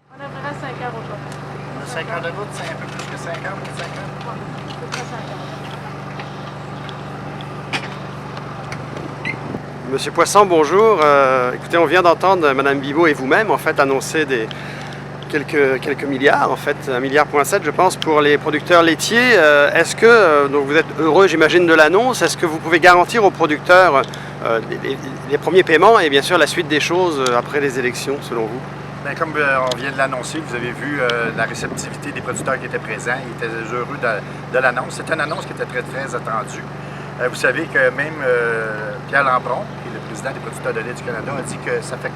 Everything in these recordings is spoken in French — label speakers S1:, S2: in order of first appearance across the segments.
S1: On aimerait 5 heures aujourd'hui.
S2: 5 heures de route, c'est un peu plus que 5 heures, plus de 5 heures?
S1: Ouais, à peu près 5 heures.
S3: Monsieur Poisson, bonjour. Écoutez, on vient d'entendre Mme Bibeau et vous-même en fait annoncer quelques milliards, en fait, 1,7 milliard je pense, pour les producteurs laitiers. Est-ce que, donc vous êtes heureux j'imagine de l'annonce, est-ce que vous pouvez garantir aux producteurs les premiers paiements et bien sûr la suite des choses après les élections selon vous?
S2: Bien, comme on vient de l'annoncer, vous avez vu la réceptivité des producteurs qui étaient présents. Ils étaient heureux de l'annonce. C'est une annonce qui était très, très attendue. Vous savez que même Pierre Lambron, qui est le président des producteurs de lait du Canada, a dit que ça fait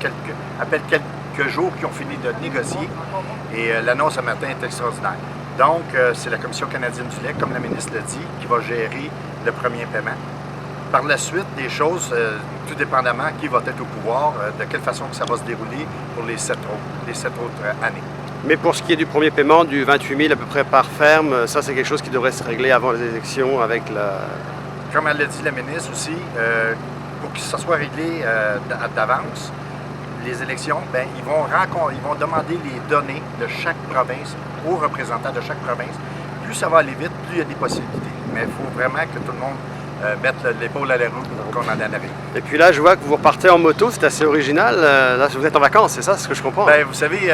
S2: quelques jours qu'ils ont fini de négocier et l'annonce ce matin est extraordinaire. Donc, c'est la Commission canadienne du lait, comme la ministre l'a dit, qui va gérer le premier paiement. Par la suite, des choses, tout dépendamment qui va être au pouvoir, de quelle façon que ça va se dérouler pour les 7 autres années.
S3: Mais pour ce qui est du premier paiement, du 28 000 à peu près par ferme, ça c'est quelque chose qui devrait se régler avant les élections avec la...
S2: Comme elle l'a dit la ministre aussi, pour que ça soit réglé d'avance, les élections, bien, ils vont demander les données de chaque province aux représentants de chaque province. Plus ça va aller vite, plus il y a des possibilités. Mais il faut vraiment que tout le monde mette l'épaule à la roue pour qu'on en arrive.
S3: Et puis là, je vois que vous repartez en moto, c'est assez original. Là, vous êtes en vacances, c'est ça, ce que je comprends?
S2: Bien, vous savez,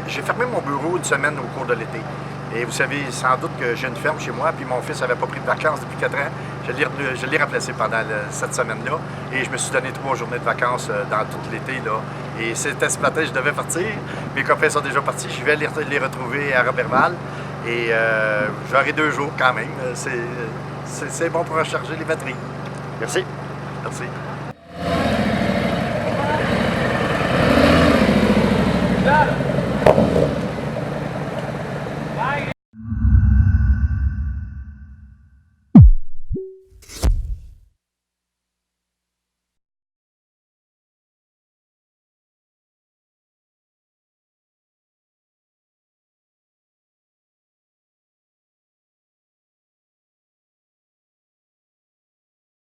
S2: j'ai fermé mon bureau une semaine au cours de l'été. Et vous savez sans doute que j'ai une ferme chez moi, puis mon fils n'avait pas pris de vacances depuis 4 ans. Je l'ai remplacé pendant cette semaine-là. Et je me suis donné 3 journées de vacances dans tout l'été. Et c'était ce matin, je devais partir. Mes copains sont déjà partis. Je vais les retrouver à Roberval. Et j'aurai 2 jours quand même. C'est bon pour recharger les batteries.
S3: Merci.
S2: Merci.
S1: Là.